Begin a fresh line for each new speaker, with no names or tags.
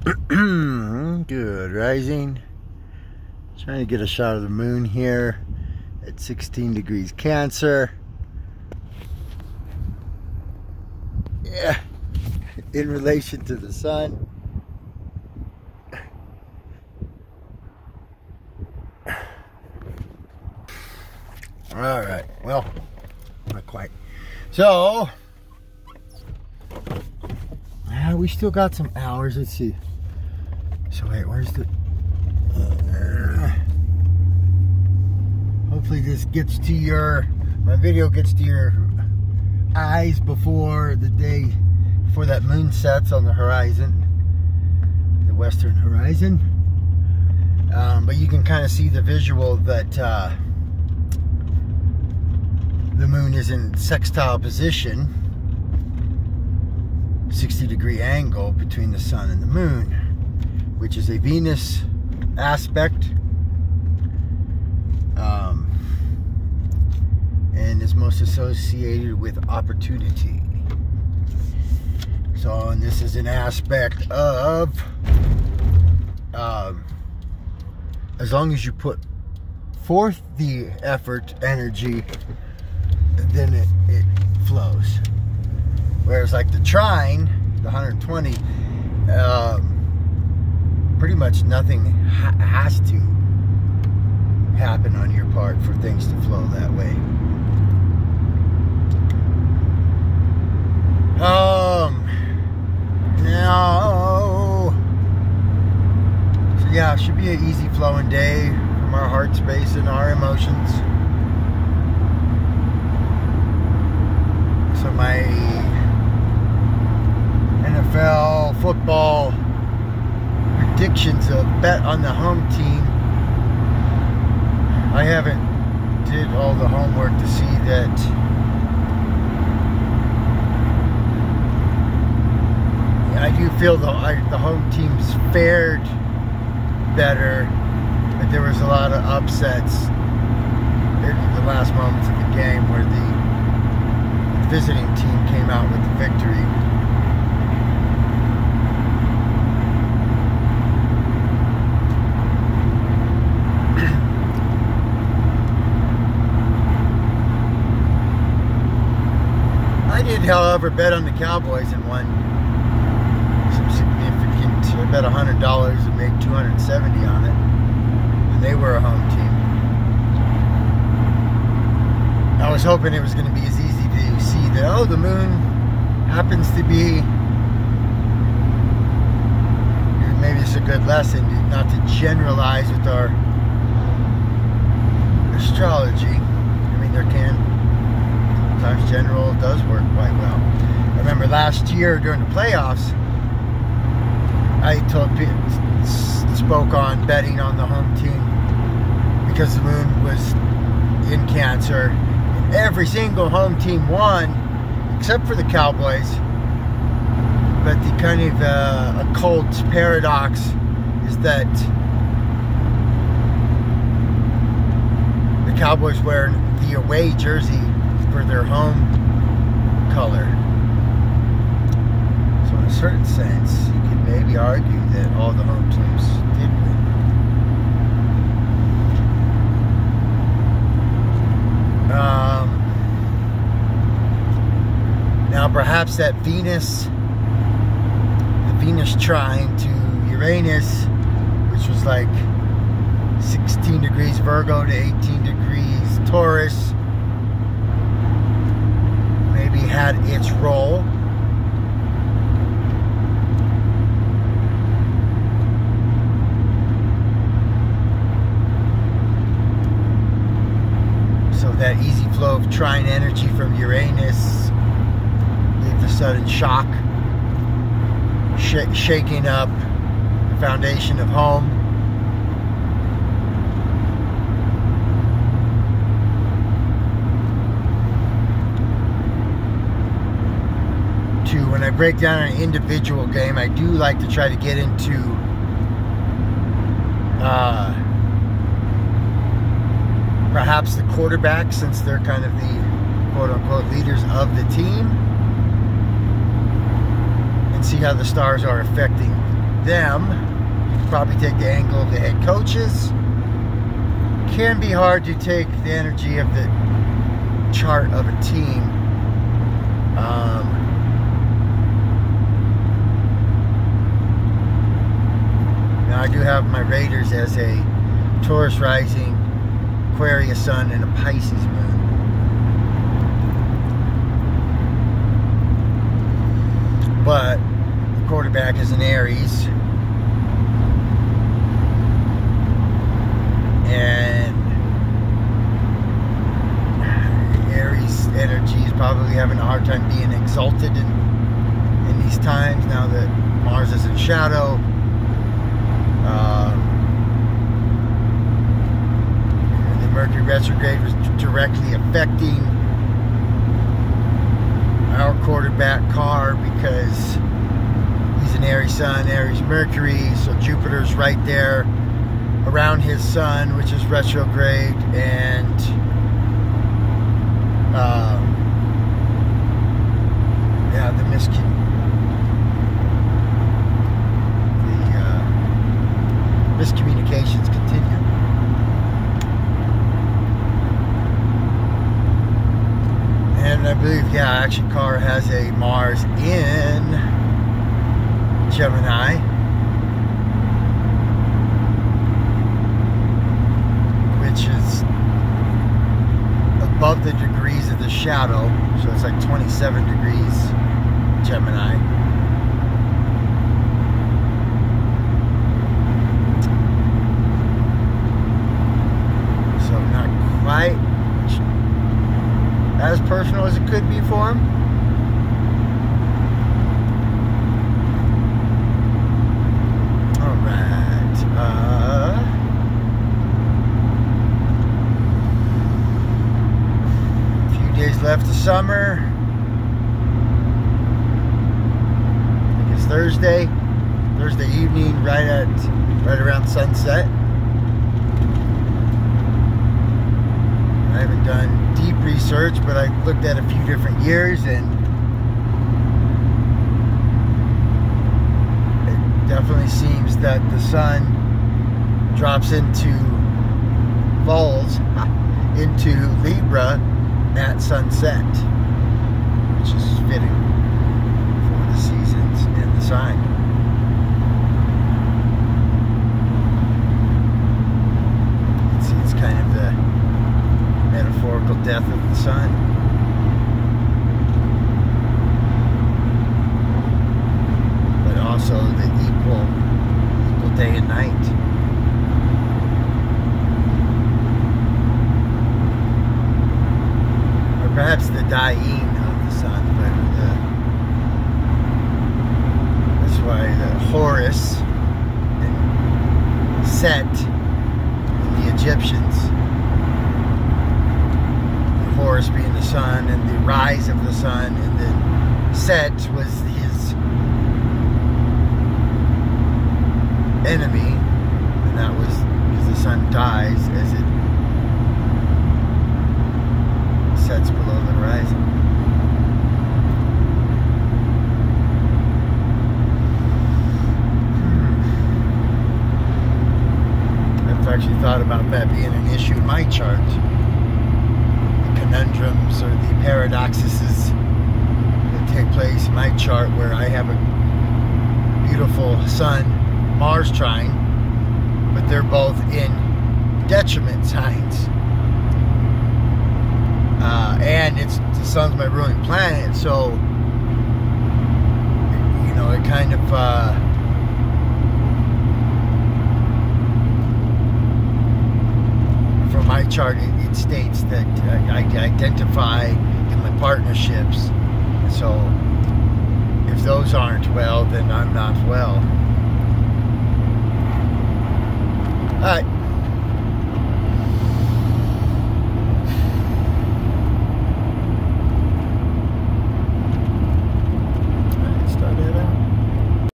Good rising. Trying to get a shot of the moon here at 16 degrees Cancer. Yeah, in relation to the sun. All right, well, not quite. So, we still got some hours. Let's see. So wait, where's the... hopefully this gets to your... my video gets to your eyes before the day, before that moon sets on the horizon, the western horizon. But you can kind of see the visual that the moon is in sextile position, 60-degree angle between the sun and the moon, which is a Venus aspect, and is most associated with opportunity. So, and this is an aspect of, as long as you put forth the effort, energy, then it flows. Whereas like the trine, the 120, pretty much nothing has to happen on your part for things to flow that way. No. So yeah, it should be an easy flowing day from our heart space and our emotions. So my NFL football predictions of bet on the home team, I haven't did all the homework to see that I do feel the home teams fared better, but there was a lot of upsets in the last moments of the game where the visiting team came out with the victory. I did, however, bet on the Cowboys and won some significant. I bet $100 and made $270 on it, and they were a home team. I was hoping it was going to be as easy to see that, oh, the moon happens to be, maybe it's a good lesson not to generalize with our astrology. I mean, there can, sometimes general does work quite well. I remember last year during the playoffs, I spoke on betting on the home team because the moon was in Cancer. Every single home team won, except for the Cowboys. But the kind of occult paradox is that the Cowboys wear the away jersey for their home color. So in a certain sense, you could maybe argue that all the home teams did win. Now perhaps that Venus trine to Uranus, which was like 16 degrees Virgo to 18 degrees Taurus, maybe had its role. So that easy flow of trine energy from Uranus gave the sudden shock, shaking up the foundation of home. When I break down an individual game, I do like to try to get into perhaps the quarterback, since they're kind of the quote-unquote leaders of the team, and see how the stars are affecting them. Probably take the angle of the head coaches. Can be hard to take the energy of the chart of a team. Now I do have my Raiders as a Taurus rising, Aquarius sun, and a Pisces moon. But the quarterback is an Aries. And Aries energy is probably having a hard time being exalted in these times now that Mars is in shadow. The Mercury retrograde was directly affecting our quarterback Carr because he's an Aries sun, Aries Mercury, so Jupiter's right there around his sun, which is retrograde, and yeah, the miscommunications continue. And I believe, yeah, actually Carr has a Mars in Gemini, which is above the degrees of the shadow, so it's like 27 degrees Gemini. So not quite as personal as it could be for him. Alright, days left of summer. I think it's Thursday evening, right around sunset. I haven't done deep research, but I looked at a few different years, and it definitely seems that the sun drops falls into Libra at sunset, which is fitting for the seasons and the sign. You can see it's kind of the metaphorical death of the sun. But also the equal day and night. Perhaps the dying of the sun, but that's why the Horus and Set in the Egyptians, the Horus being the sun and the rise of the sun, and then Set was his enemy, and that was because the sun dies as it sets below the horizon. I've actually thought about that being an issue in my chart. The conundrums or the paradoxes that take place in my chart, where I have a beautiful sun Mars trine, but they're both in detriment signs. And the sun's my ruling planet, so you know, it kind of from my chart, it states that I identify in my partnerships. So if those aren't well, then I'm not well. All right.